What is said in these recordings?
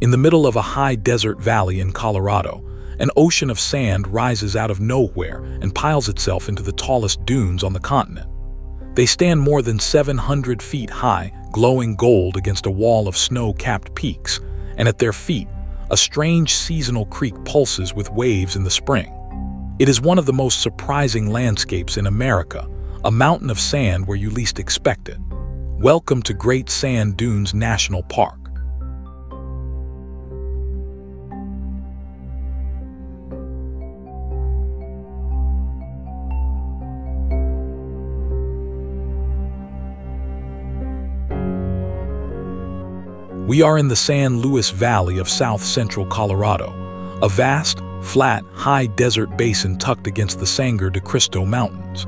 In the middle of a high desert valley in Colorado, an ocean of sand rises out of nowhere and piles itself into the tallest dunes on the continent. They stand more than 700 feet high, glowing gold against a wall of snow-capped peaks, and at their feet, a strange seasonal creek pulses with waves in the spring. It is one of the most surprising landscapes in America, a mountain of sand where you least expect it. Welcome to Great Sand Dunes National Park. We are in the San Luis Valley of south-central Colorado, a vast, flat, high desert basin tucked against the Sangre de Cristo Mountains.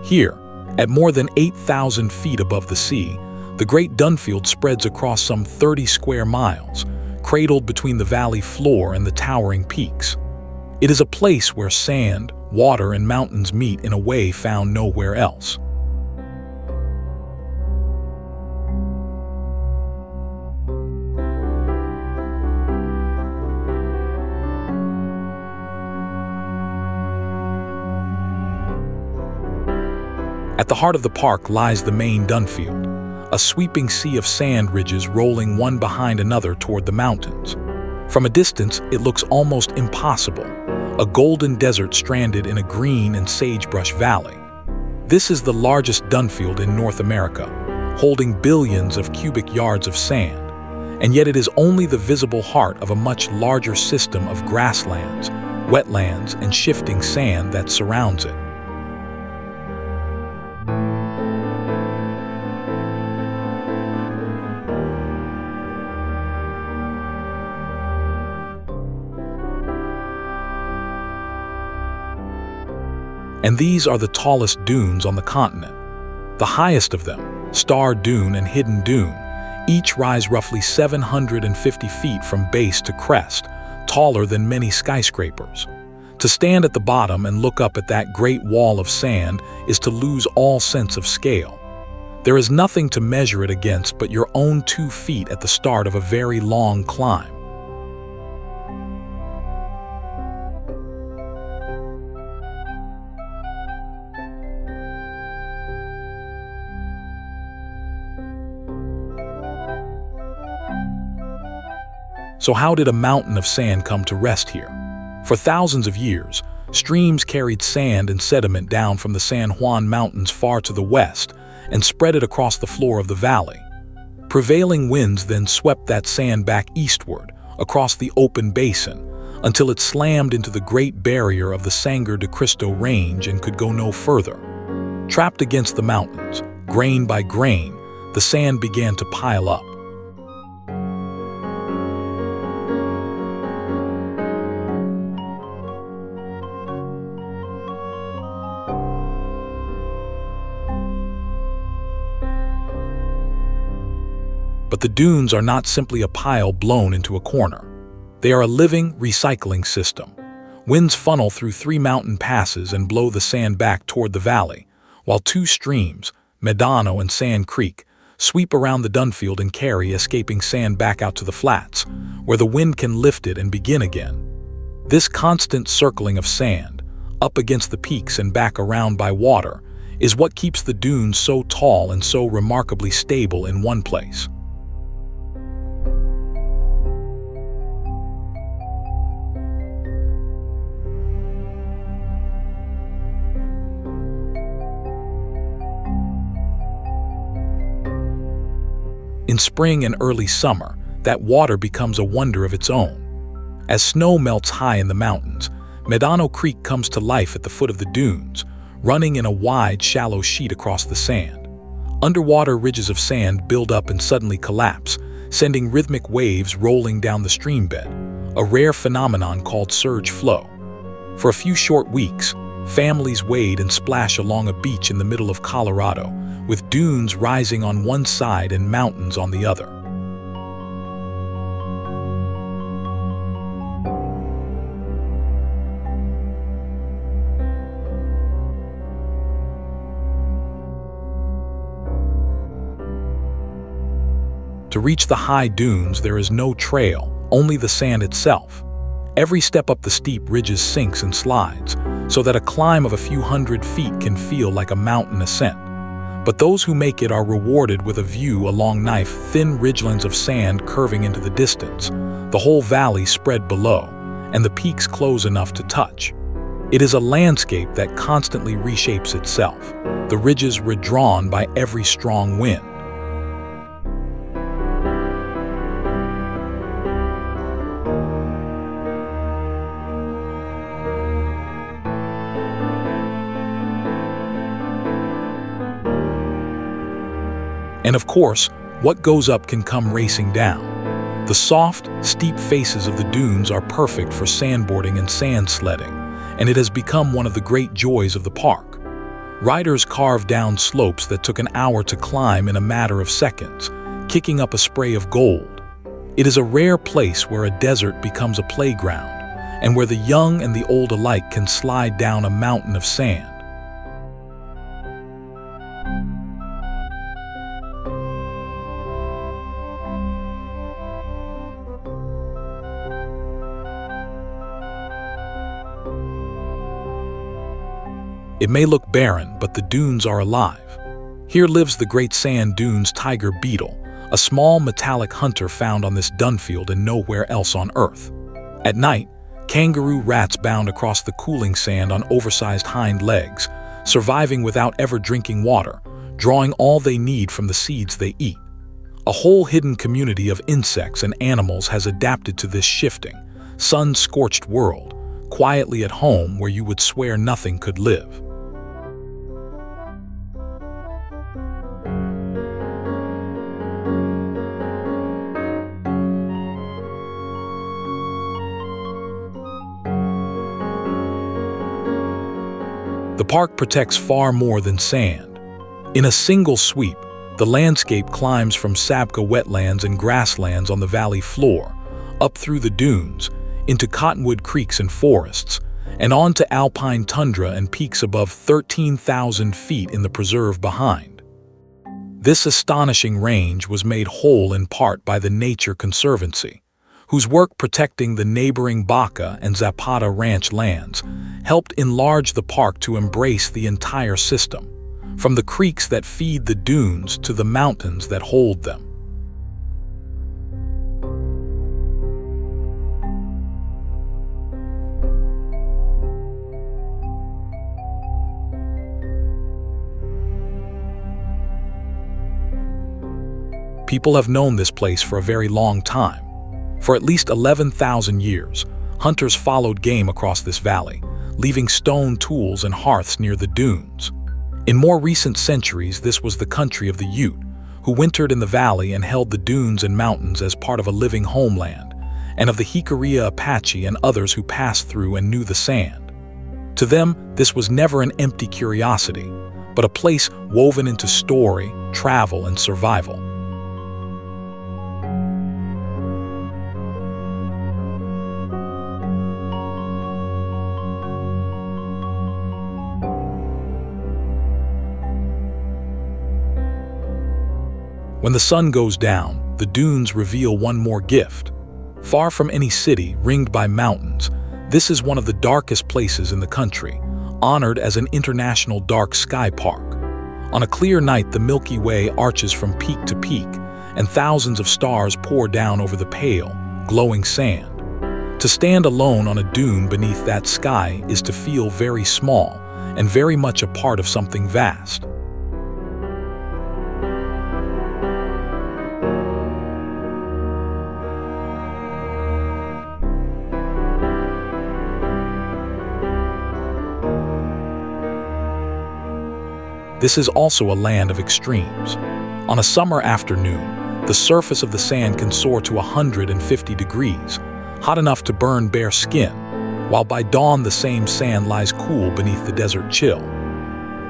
Here, at more than 8,000 feet above the sea, the Great Dunefield spreads across some 30 square miles, cradled between the valley floor and the towering peaks. It is a place where sand, water, and mountains meet in a way found nowhere else. At the heart of the park lies the main Dunefield, a sweeping sea of sand ridges rolling one behind another toward the mountains. From a distance, it looks almost impossible, a golden desert stranded in a green and sagebrush valley. This is the largest Dunefield in North America, holding billions of cubic yards of sand, and yet it is only the visible heart of a much larger system of grasslands, wetlands, and shifting sand that surrounds it. And these are the tallest dunes on the continent. The highest of them, Star Dune and Hidden Dune, each rise roughly 750 feet from base to crest, taller than many skyscrapers. To stand at the bottom and look up at that great wall of sand is to lose all sense of scale. There is nothing to measure it against but your own 2 feet at the start of a very long climb. So how did a mountain of sand come to rest here? For thousands of years, streams carried sand and sediment down from the San Juan Mountains far to the west and spread it across the floor of the valley. Prevailing winds then swept that sand back eastward, across the open basin, until it slammed into the Great Barrier of the Sangre de Cristo Range and could go no further. Trapped against the mountains, grain by grain, the sand began to pile up. But the dunes are not simply a pile blown into a corner. They are a living, recycling system. Winds funnel through 3 mountain passes and blow the sand back toward the valley, while 2 streams, Medano and Sand Creek, sweep around the Dunefield and carry escaping sand back out to the flats, where the wind can lift it and begin again. This constant circling of sand, up against the peaks and back around by water, is what keeps the dunes so tall and so remarkably stable in one place. In spring and early summer, that water becomes a wonder of its own. As snow melts high in the mountains, Medano Creek comes to life at the foot of the dunes, running in a wide, shallow sheet across the sand. Underwater ridges of sand build up and suddenly collapse, sending rhythmic waves rolling down the streambed, a rare phenomenon called surge flow. For a few short weeks, families wade and splash along a beach in the middle of Colorado, with dunes rising on one side and mountains on the other. To reach the high dunes, there is no trail, only the sand itself. Every step up the steep ridges sinks and slides, so that a climb of a few hundred feet can feel like a mountain ascent. But those who make it are rewarded with a view along knife-thin ridgelands of sand curving into the distance, the whole valley spread below, and the peaks close enough to touch. It is a landscape that constantly reshapes itself, the ridges redrawn by every strong wind. And of course, what goes up can come racing down. The soft, steep faces of the dunes are perfect for sandboarding and sand sledding, and it has become one of the great joys of the park. Riders carve down slopes that took an hour to climb in a matter of seconds, kicking up a spray of gold. It is a rare place where a desert becomes a playground, and where the young and the old alike can slide down a mountain of sand. It may look barren, but the dunes are alive. Here lives the Great Sand Dunes tiger beetle, a small metallic hunter found on this Dunefield and nowhere else on Earth. At night, kangaroo rats bound across the cooling sand on oversized hind legs, surviving without ever drinking water, drawing all they need from the seeds they eat. A whole hidden community of insects and animals has adapted to this shifting, sun-scorched world, quietly at home where you would swear nothing could live. The park protects far more than sand. In a single sweep, the landscape climbs from Sabkha wetlands and grasslands on the valley floor, up through the dunes, into cottonwood creeks and forests, and on to alpine tundra and peaks above 13,000 feet in the preserve behind. This astonishing range was made whole in part by the Nature Conservancy, whose work protecting the neighboring Baca and Zapata ranch lands helped enlarge the park to embrace the entire system, from the creeks that feed the dunes to the mountains that hold them. People have known this place for a very long time. For at least 11,000 years, hunters followed game across this valley, leaving stone tools and hearths near the dunes. In more recent centuries, this was the country of the Ute, who wintered in the valley and held the dunes and mountains as part of a living homeland, and of the Jicarilla Apache and others who passed through and knew the sand. To them, this was never an empty curiosity, but a place woven into story, travel, and survival. When the sun goes down, the dunes reveal one more gift. Far from any city, ringed by mountains, this is one of the darkest places in the country, honored as an international dark sky park. On a clear night, the Milky Way arches from peak to peak, and thousands of stars pour down over the pale, glowing sand. To stand alone on a dune beneath that sky is to feel very small and very much a part of something vast. This is also a land of extremes. On a summer afternoon, the surface of the sand can soar to 150 degrees, hot enough to burn bare skin, while by dawn the same sand lies cool beneath the desert chill.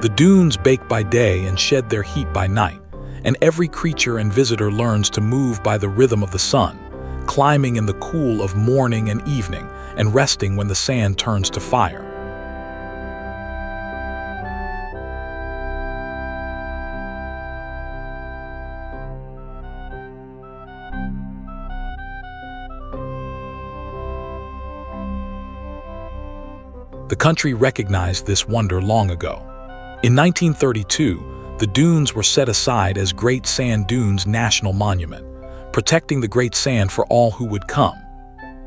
The dunes bake by day and shed their heat by night, and every creature and visitor learns to move by the rhythm of the sun, climbing in the cool of morning and evening, and resting when the sand turns to fire. The country recognized this wonder long ago. In 1932, the dunes were set aside as Great Sand Dunes National Monument, protecting the Great Sand for all who would come.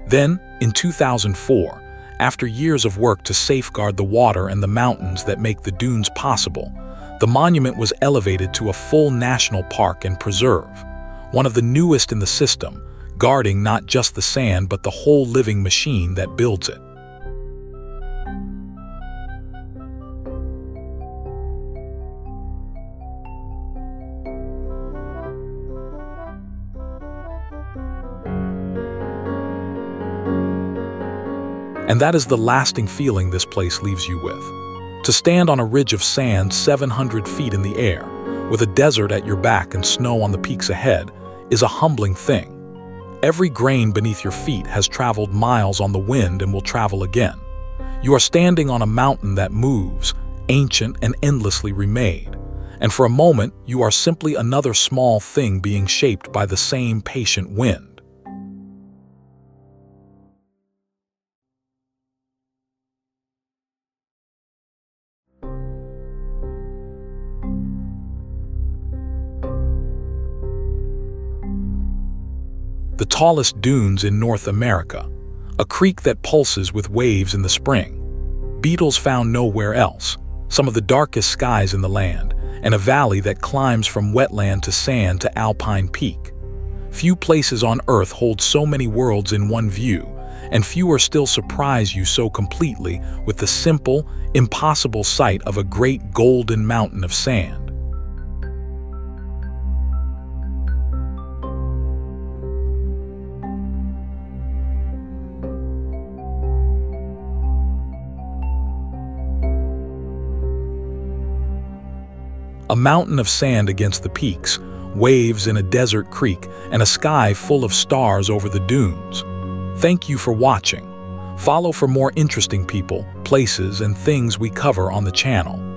Then, in 2004, after years of work to safeguard the water and the mountains that make the dunes possible, the monument was elevated to a full national park and preserve, one of the newest in the system, guarding not just the sand but the whole living machine that builds it. And that is the lasting feeling this place leaves you with. To stand on a ridge of sand 700 feet in the air, with a desert at your back and snow on the peaks ahead, is a humbling thing. Every grain beneath your feet has traveled miles on the wind and will travel again. You are standing on a mountain that moves, ancient and endlessly remade. And for a moment, you are simply another small thing being shaped by the same patient wind. The tallest dunes in North America, a creek that pulses with waves in the spring, beetles found nowhere else, some of the darkest skies in the land, and a valley that climbs from wetland to sand to alpine peak. Few places on Earth hold so many worlds in one view, and fewer still surprise you so completely with the simple, impossible sight of a great golden mountain of sand. A mountain of sand against the peaks, waves in a desert creek, and a sky full of stars over the dunes. Thank you for watching. Follow for more interesting people, places, and things we cover on the channel.